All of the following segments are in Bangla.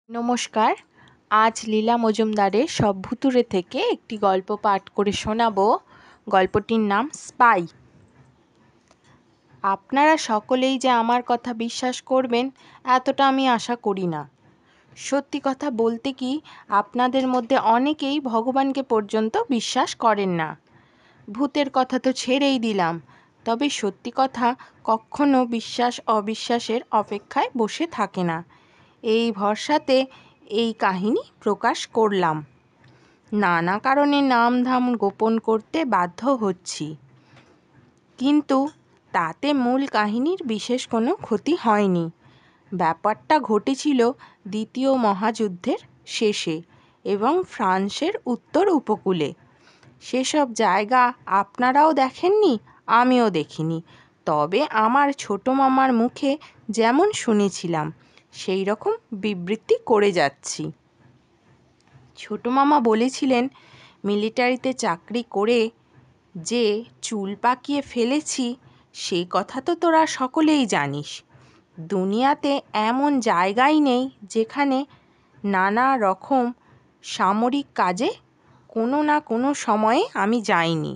নমস্কার। আজ লীলা মজুমদারের সব ভুতুড়ে থেকে একটি গল্প পাঠ করে শোনাবো। গল্পটির নাম স্পাই। আপনারা সকলেই যে আমার কথা বিশ্বাস করবেন এতটা আমি আশা করি না। সত্যি কথা বলতে কি, আপনাদের মধ্যে অনেকেই ভগবানকে পর্যন্ত বিশ্বাস করেন না। ভূতের কথা তো ছেড়েই দিলাম, তবে সত্যি কথা কখনো বিশ্বাস অবিশ্বাসের অপেক্ষায় বসে থাকে না। এই ভরসাতে এই কাহিনী প্রকাশ করলাম। নানা কারণে নাম ধাম গোপন করতে বাধ্য হচ্ছি, কিন্তু তাতে মূল কাহিনীর বিশেষ কোনো ক্ষতি হয়নি। ব্যাপারটা ঘটেছিল দ্বিতীয় মহাযুদ্ধের শেষে এবং ফ্রান্সের উত্তর উপকূলে। সেসব জায়গা আপনারাও দেখেননি, আমিও দেখিনি, তবে আমার ছোট মামার মুখে যেমন শুনেছিলাম সেই রকম বিবৃতি করে যাচ্ছি। ছোট মামা বলেছিলেন, মিলিটারিতে চাকরি করে যে চুল পাকিয়ে ফেলেছি সেই কথা তো তোরা সকলেই জানিস। দুনিয়াতে এমন জায়গাই নেই যেখানে নানা রকম সামরিক কাজে কোনো না কোনো সময়ে আমি যাইনি।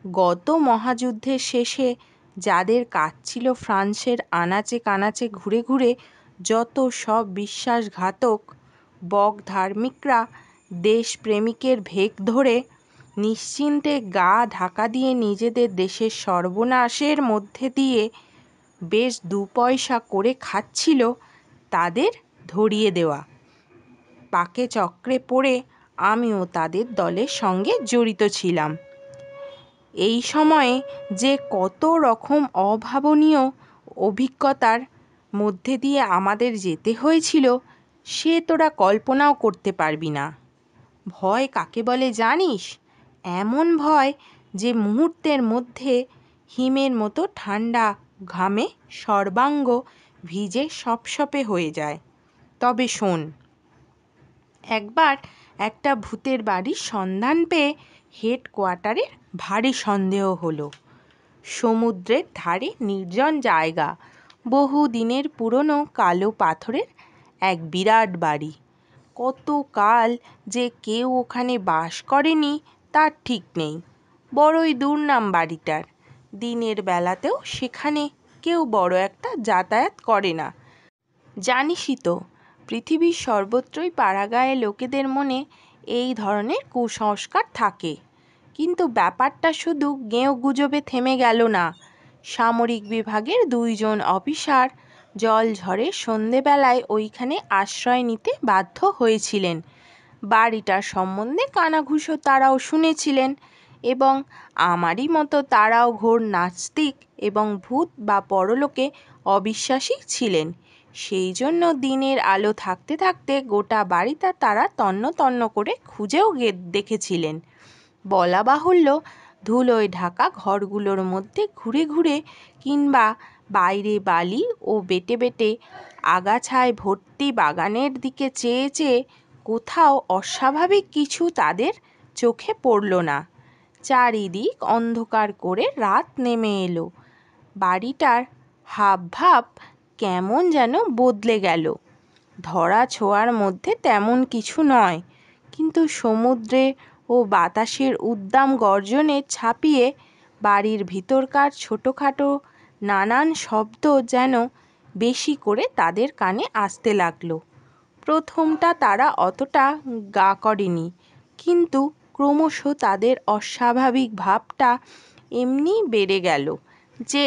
গত মহাযুদ্ধের শেষে যাদের কাজ ছিল ফ্রান্সের আনাচে কানাচে ঘুরে ঘুরে যত সব বিশ্বাসঘাতক বক ধার্মিকরা দেশপ্রেমিকের ভেক ধরে নিশ্চিন্তে গা ঢাকা দিয়ে নিজেদের দেশের সর্বনাশের মধ্যে দিয়ে বেশ দু পয়সা করে খাচ্ছিল, তাদের ধরিয়ে দেওয়া পাকে চক্রে পড়ে আমিও তাদের দলের সঙ্গে জড়িত ছিলাম। এই সময়ে যে কত রকম অভাবনীয় অভিজ্ঞতার মধ্যে দিয়ে আমাদের যেতে হয়েছিল সে তোরা কল্পনাও করতে পারবি না। ভয় কাকে বলে জানিস? এমন ভয় যে মুহূর্তের মধ্যে হিমের মতো ঠান্ডা ঘামে সর্বাঙ্গ ভিজে সপসপে হয়ে যায়। তবে শোন, একবার একটা ভূতের বাড়ির সন্ধান পেয়ে হেডকোয়ার্টারের ভারী সন্দেহ হলো। সমুদ্রের ধারে নির্জন জায়গা, বহু দিনের পুরনো কালো পাথরের এক বিরাট বাড়ি। কত কাল যে কেউ ওখানে বাস করেনি তার ঠিক নেই। বড়ই দুর্নাম বাড়িটার। দিনের বেলাতেও সেখানে কেউ বড় একটা যাতায়াত করে না। জানিসই তো, পৃথিবীর সর্বত্রই পাড়াগাঁয়ে লোকেদের মনে এই ধরনের কুসংস্কার থাকে। কিন্তু ব্যাপারটা শুধু গেঁয়ো গুজবে থেমে গেল না। সামরিক বিভাগের 2 জন অফিসার জল ঝড়ে সন্ধেবেলায় ওইখানে আশ্রয় নিতে বাধ্য হয়েছিলেন। বাড়িটার সম্বন্ধে কানাঘুষো তারাও শুনেছিলেন এবং আমারই মতো তারাও ঘোর নাস্তিক এবং ভূত বা পরলোকে অবিশ্বাসী ছিলেন। সেই জন্য দিনের আলো থাকতে থাকতে গোটা বাড়িটা তারা তন্ন তন্ন করে খুঁজেও দেখেছিলেন। বলা বাহুল্য, ধুলোয় ঢাকা ঘরগুলোর মধ্যে ঘুরে ঘুরে কিংবা বাইরে বালি ও বেটে বেটে আগাছায় ভর্তি বাগানের দিকে চেয়ে চেয়ে কোথাও অস্বাভাবিক কিছু তাদের চোখে পড়ল না। চারিদিক অন্ধকার করে রাত নেমে এলো। বাড়িটার হাবভাব কেমন যেন বদলে গেল। ধরা ছোঁয়ার মধ্যে তেমন কিছু নয়, কিন্তু সমুদ্রে ও বাতাসের উদ্দাম গর্জনে ছাপিয়ে বাড়ির ভিতরকার ছোটোখাটো নানান শব্দ যেন বেশি করে তাদের কানে আসতে লাগলো। প্রথমটা তারা অতটা গা করেনি, কিন্তু ক্রমশ তাদের অস্বাভাবিক ভাবটা এমনি বেড়ে গেল যে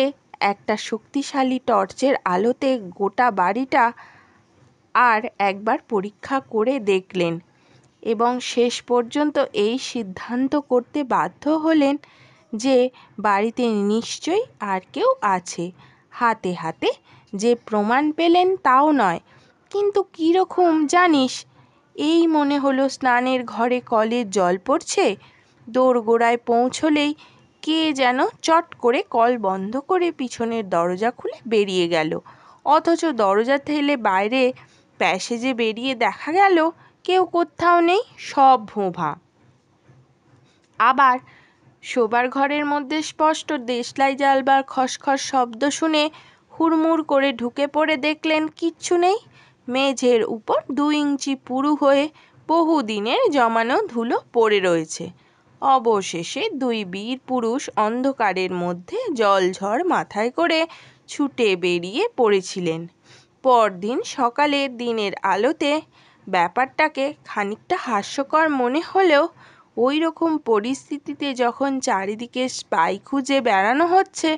একটা শক্তিশালী টর্চের আলোতে গোটা বাড়িটা আর একবার পরীক্ষা করে দেখলেন এবং শেষ পর্যন্ত এই সিদ্ধান্ত করতে বাধ্য হলেন যে বাড়িতে নিশ্চয়ই আর কেউ আছে। হাতে হাতে যে প্রমাণ পেলেন তাও নয়, কিন্তু কীরকম জানিস? এই মনে হলো স্নানের ঘরে কলের জল পড়ছে, দোরগোড়ায় পৌঁছলেই কে যেন চট করে কল বন্ধ করে পিছনের দরজা খুলে বেরিয়ে গেল, অথচ দরজা ঠেলে বাইরে প্যাসেজে বেরিয়ে দেখা গেল কেউ কোথাও নেই, সব ভোঁভা। আবার শোবার ঘরের মধ্যে স্পষ্ট দেশলাই জ্বালবার খসখস শব্দ শুনে হুড়মুড় করে ঢুকে পড়ে দেখলেন কিচ্ছু নেই। মেঝের উপর 2 ইঞ্চি পুরু হয়ে বহুদিনের জমানো ধুলো পড়ে রয়েছে। অবশেষে 2 বীর পুরুষ অন্ধকারের মধ্যে জলঝড় মাথায় করে ছুটে বেরিয়ে পড়েছিলেন। পরদিন সকালে দিনের আলোতে ব্যাপারটাকে খানিকটা হাস্যকর মনে হলেও ওই রকম পরিস্থিতিতে যখন চারিদিকে স্পাই খুঁজে বেড়ানো হচ্ছে,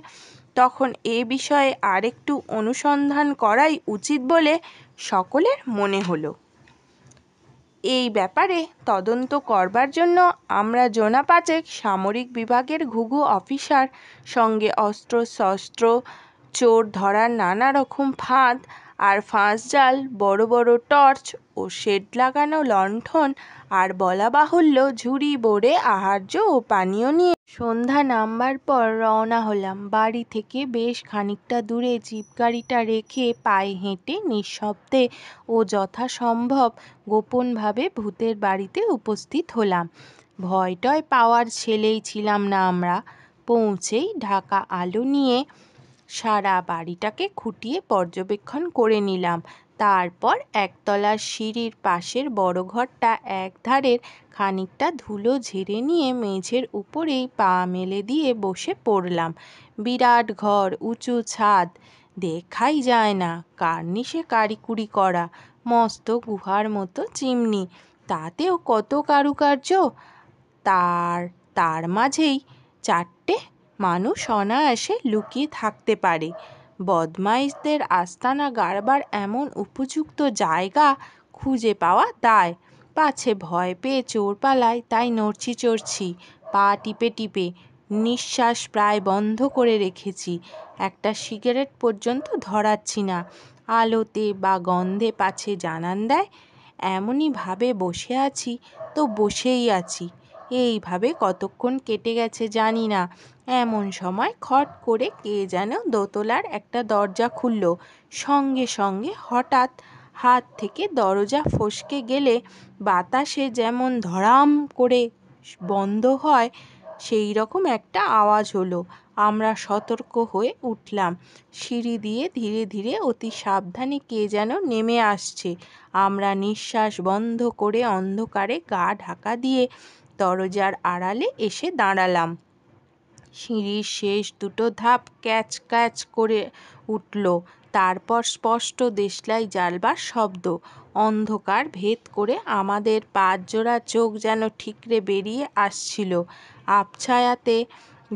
তখন এ বিষয়ে আরেকটু অনুসন্ধান করাই উচিত বলে সকলের মনে হলো। এই ব্যাপারে তদন্ত করবার জন্য আমরা জোনা 5 সামরিক বিভাগের ঘুঘু অফিসার সঙ্গে অস্ত্র-শস্ত্র, চোর ধরার নানা রকম ফাঁদ আর ফাঁসজাল, বড় বড় টর্চ ও শেড লাগানো লণ্ঠন আর বলা বাহুল্য ঝুড়ি ভরে আহার্য ও পানীয় নিয়ে সন্ধ্যা নামবার পর রওনা হলাম। বাড়ি থেকে বেশ খানিকটা দূরে জিপ গাড়িটা রেখে পায়ে হেঁটে নিঃশব্দে ও যথাসম্ভব গোপনভাবে ভূতের বাড়িতে উপস্থিত হলাম। ভয় টয় পাওয়ার ছেলেই ছিলাম না আমরা। পৌঁছেই ঢাকা আলো নিয়ে সারা বাড়িটাকে খুঁটিয়ে পর্যবেক্ষণ করে নিলাম। তারপর একতলার সিঁড়ির পাশের বড় ঘরটা একধারের খানিকটা ধুলো ঝেড়ে নিয়ে মেঝের উপরেই পা মেলে দিয়ে বসে পড়লাম। বিরাট ঘর, উঁচু ছাদ, দেখাই যায় না কার্নিশে কারিকুরি করা, মস্ত গুহার মতো চিমনি, তাতেও কত কারুকার্য। তার মাঝেই 4টে মানুষ অনায়াসে লুকিয়ে থাকতে পারে। বদমাইশদের আস্তানা গাড়বার এমন উপযুক্ত জায়গা খুঁজে পাওয়া দায়। পাছে ভয় পেয়ে চোর পালায়, তাই নড়ছি চড়ছি, পা টিপে টিপে, নিঃশ্বাস প্রায় বন্ধ করে রেখেছি। একটা সিগারেট পর্যন্ত ধরাচ্ছি না, আলোতে বা গন্ধে পাছে জানান দেয়। এমনই ভাবে বসে আছি তো বসেই আছি। এইভাবে কতক্ষণ কেটে গেছে জানি না। এমন সময় খট করে কে যেন দোতলার একটা দরজা খুলল। সঙ্গে সঙ্গে হঠাৎ হাত থেকে দরজা ফসকে গেলে বাতাসে যেমন ধড়াম করে বন্ধ হয়, সেই রকম একটা আওয়াজ হলো। আমরা সতর্ক হয়ে উঠলাম। সিঁড়ি দিয়ে ধীরে ধীরে অতি সাবধানে কে যেন নেমে আসছে। আমরা নিঃশ্বাস বন্ধ করে অন্ধকারে গা ঢাকা দিয়ে দরজার আড়ালে এসে দাঁড়ালাম। সিঁড়ির শেষ 2 ধাপ ক্যাচ ক্যাচ করে উঠল। তারপর স্পষ্ট দেশলাই জ্বালবার শব্দ। অন্ধকার ভেদ করে আমাদের 5 জোড়া চোখ যেন ঠিকরে বেরিয়ে আসছিল। আবছায়াতে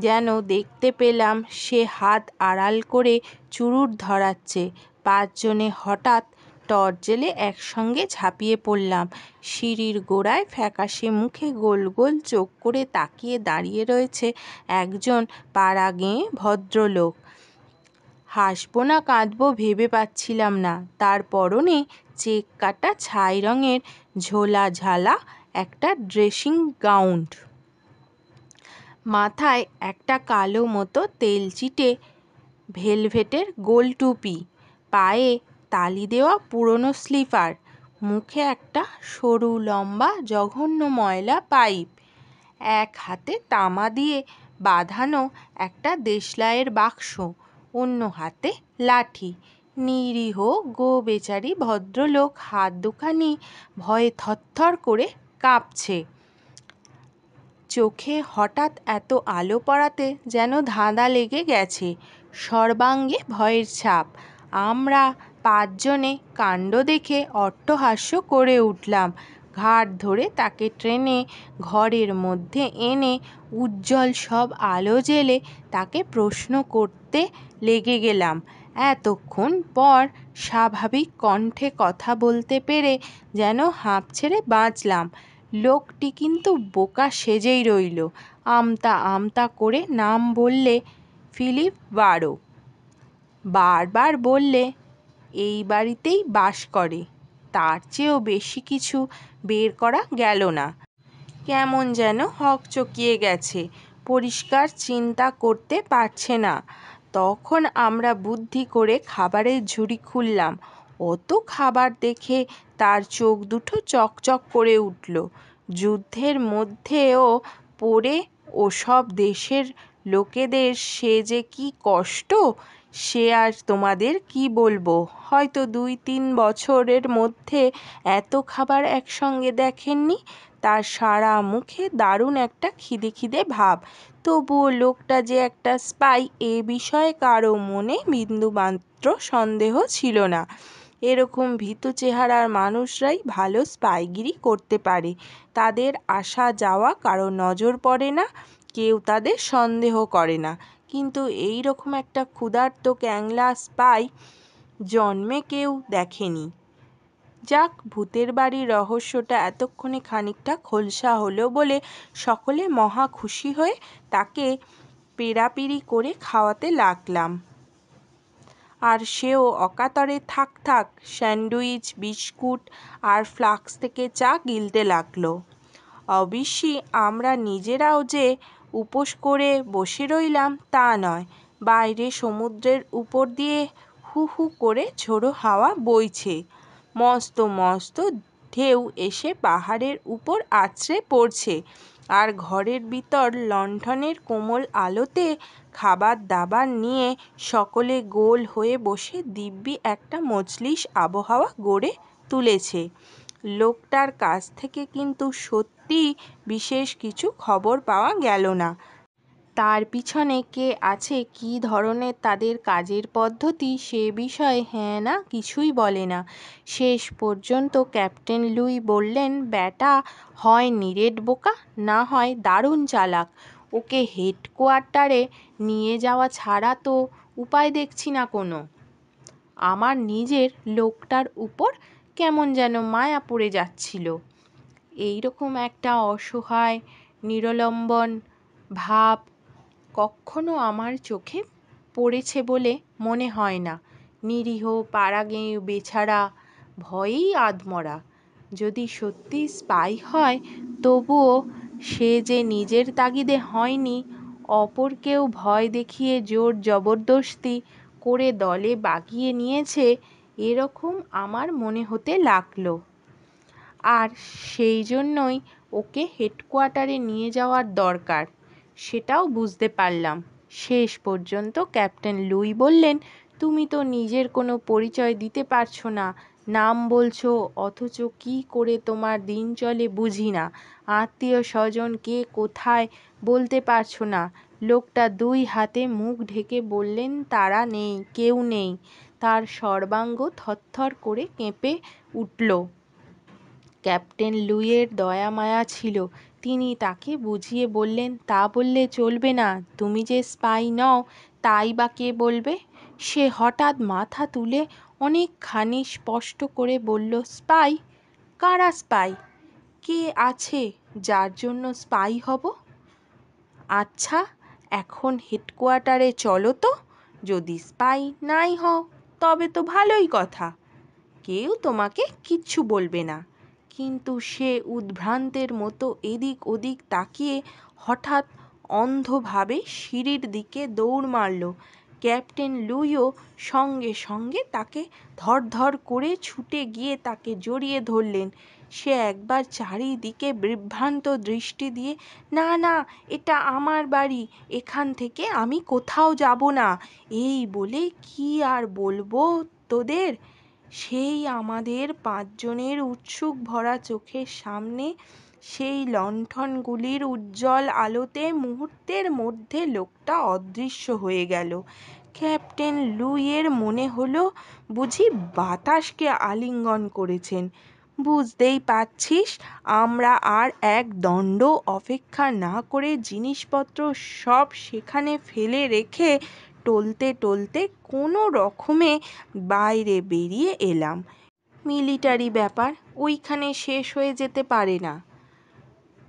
যেন দেখতে পেলাম সে হাত আড়াল করে চুরুট ধরাচ্ছে। 5 জনে হঠাৎ টর্চ জ্বেলে একসঙ্গে ঝাঁপিয়ে পড়লাম। সিঁড়ির গোড়ায় ফ্যাকাশে মুখে গোল গোল চোখ করে তাকিয়ে দাঁড়িয়ে রয়েছে একজন পাড়া গেঁয়ে ভদ্রলোক। হাসব না কাঁদব ভেবে পাচ্ছিলাম না। তার পরনে চেক কাটা ছাই রঙের ঝোলা ঝালা একটা ড্রেসিং গাউন, মাথায় একটা কালো মতো তেলচিটে ভেলভেটের গোল টুপি, পায়ে তালি দেওয়া পুরনো স্লিপার, মুখে একটা সরু লম্বা জঘন্য ময়লা পাইপ, এক হাতে তামা দিয়ে বাঁধানো একটা দেশলাইয়ের বাক্স, অন্য হাতে লাঠি। নিরীহ গোবেচারি ভদ্রলোক হাত দুখানি ভয়ে থরথর করে কাঁপছে। চোখে হঠাৎ এত আলো পড়াতে যেন ধাঁধা লেগে গেছে, সর্বাঙ্গে ভয়ের ছাপ। আমরা 5 জনে কাণ্ড দেখে অট্টহাস্য করে উঠলাম। ঘাড় ধরে তাকে টেনে ঘরের মধ্যে এনে উজ্জ্বল সব আলো জ্বেলে তাকে প্রশ্ন করতে লেগে গেলাম। এতক্ষণ পর স্বাভাবিক কণ্ঠে কথা বলতে পেরে যেন হাঁপ ছেড়ে বাঁচলাম। লোকটি কিন্তু বোকা সেজেই রইল। আমতা আমতা করে নাম বললে ফিলিপ বারো। বারবার বললে এই বাড়িতেই বাস করে। তার চেয়েও বেশি কিছু বের করা গেল না। কেমন যেন হকচকিয়ে গেছে, পরিষ্কার চিন্তা করতে পারছে না। তখন আমরা বুদ্ধি করে খাবারের ঝুড়ি খুললাম। অত খাবার দেখে তার চোখ দুটো চকচক করে উঠল। যুদ্ধের মধ্যেও পড়ে ওসব দেশের লোকেদের সে যে কি কষ্ট, সে আর তোমাদের কি বলবো, হয়তো 2-3 বছরের মধ্যে এত খাবার একসঙ্গে দেখেননি। তার সারা মুখে দারুণ একটা খিদে খিদে ভাব। তবুও লোকটা যে একটা স্পাই এ বিষয়ে কারো মনে বিন্দুমাত্র সন্দেহ ছিল না। এরকম ভীতু চেহারার মানুষরাই ভালো স্পাইগিরি করতে পারে। তাদের আসা যাওয়া কারো নজর পড়ে না, কেউ তাদের সন্দেহ করে না। কিন্তু এই রকম একটা ক্ষুধার্ত ক্যাংলা স্পাই জন্মে কেউ দেখেনি। যাক, ভূতের বাড়ির রহস্যটা এতক্ষণে খানিকটা খোলসা হলো বলে সকলে মহা খুশি হয়ে তাকে পেড়াপিড়ি করে খাওয়াতে লাগলাম। আর সেও অকাতরে থাক থাক স্যান্ডউইচ, বিস্কুট আর ফ্লাস্ক থেকে চা গিলতে লাগলো। অবশ্যই আমরা নিজেরাও যে উপোস করে বসে রইলাম তা নয়। বাইরে সমুদ্রের উপর দিয়ে হু হু করে ঝোড়ো হাওয়া বইছে। মস্ত মস্ত ঢেউ এসে পাহাড়ের উপর আছড়ে পড়ছে। আর ঘরের ভিতর লণ্ঠনের কোমল আলোতে খাবার দাবার নিয়ে সকলে গোল হয়ে বসে দিব্যি একটা মজলিস আবহাওয়া গড়ে তুলেছে। লোকটার কাছ থেকে কিন্তু সত্যিই বিশেষ কিছু খবর পাওয়া গেল না। তার পিছনে কে আছে, কী ধরনের তাদের কাজের পদ্ধতি, সে বিষয়ে হ্যাঁ না কিছুই বলে না। শেষ পর্যন্ত ক্যাপ্টেন লুই বললেন, ব্যাটা হয় নিরেট বোকা, না হয় দারুণ চালাক। ওকে হেডকোয়ার্টারে নিয়ে যাওয়া ছাড়া তো উপায় দেখছি না কোনো। আমার নিজের লোকটার উপর কেমন যেন মায়া পড়ে যাচ্ছিল। এইরকম একটা অসহায় নিরলম্বন ভাব কখনো আমার চোখে পড়েছে বলে মনে হয় না। নিরীহ পাড়াগেঁয়ে বেচারা, ভয়েই আধমরা। যদি সত্যি স্পাই হয়, তবুও সে যে নিজের তাগিদে হয়নি, অপরকেও ভয় দেখিয়ে জোর জবরদস্তি করে দলে বাগিয়ে নিয়েছে, এরকম আমার মনে হতে লাগলো। আর সেই জন্যই ওকে হেডকোয়ার্টারে নিয়ে যাওয়ার দরকার, সেটাও বুঝতে পারলাম। শেষ পর্যন্ত ক্যাপ্টেন লুই বললেন, তুমি তো নিজের কোনো পরিচয় দিতে পারছো না, নাম বলছো, অথচ কি করে তোমার দিন চলে বুঝি না। আত্মীয় স্বজন কে কোথায় বলতে পারছো না। লোকটা 2 হাতে মুখ ঢেকে বললেন, তারা নেই, কেউ নেই। তার সর্বাঙ্গ থরথর করে কেঁপে উঠল। ক্যাপ্টেন লুইয়ের দয়া মায়া ছিল। তিনি তাকে বুঝিয়ে বললেন, তা বললে চলবে না, তুমি যে স্পাই নও তাই বা কে বলবে। সে হঠাৎ মাথা তুলে অনেকখানি স্পষ্ট করে বলল, স্পাই? কারা স্পাই? কে আছে যার জন্য স্পাই হব? আচ্ছা, এখন হেডকোয়ার্টারে চলো তো। যদি স্পাই নাই হও তবে তো ভালোই কথা, কেউ তোমাকে কিচ্ছু বলবে না। কিন্তু সে উদ্ভ্রান্তের মতো এদিক ওদিক তাকিয়ে হঠাৎ অন্ধভাবে সিঁড়ির দিকে দৌড় মারল। ক্যাপ্টেন লুইও সঙ্গে সঙ্গে তাকে ধরধর করে ছুটে গিয়ে তাকে জড়িয়ে ধরলেন। সে একবার চারিদিকে বিভ্রান্ত দৃষ্টি দিয়ে, না না, এটা আমার বাড়ি, এখান থেকে আমি কোথাও যাব না, এই বলে কি আর বলবো তোদের। সেই আমাদের 5 জনের উৎসুক ভরা চোখের সামনে সেই লণ্ঠনগুলির উজ্জ্বল আলোতে মুহূর্তের মধ্যে লোকটা অদৃশ্য হয়ে গেল। ক্যাপ্টেন লুইয়ের মনে হলো বুঝি বাতাসকে আলিঙ্গন করেছেন। বুঝতেই পারছিস, আমরা আর এক দণ্ড অপেক্ষা না করে জিনিসপত্র সব সেখানে ফেলে রেখে টলতে টলতে কোনো রকমে বাইরে বেরিয়ে এলাম। মিলিটারি ব্যাপার, ওইখানে শেষ হয়ে যেতে পারে না।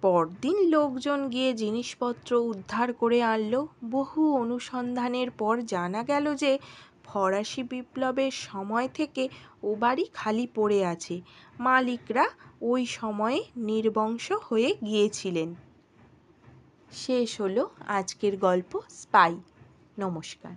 পরদিন লোকজন গিয়ে জিনিসপত্র উদ্ধার করে আনলো। বহু অনুসন্ধানের পর জানা গেল যে ফরাসি বিপ্লবের সময় থেকে ও বাড়ি খালি পড়ে আছে। মালিকরা ওই সময়ে নির্বংশ হয়ে গিয়েছিলেন। শেষ হলো আজকের গল্প স্পাই। নমস্কার।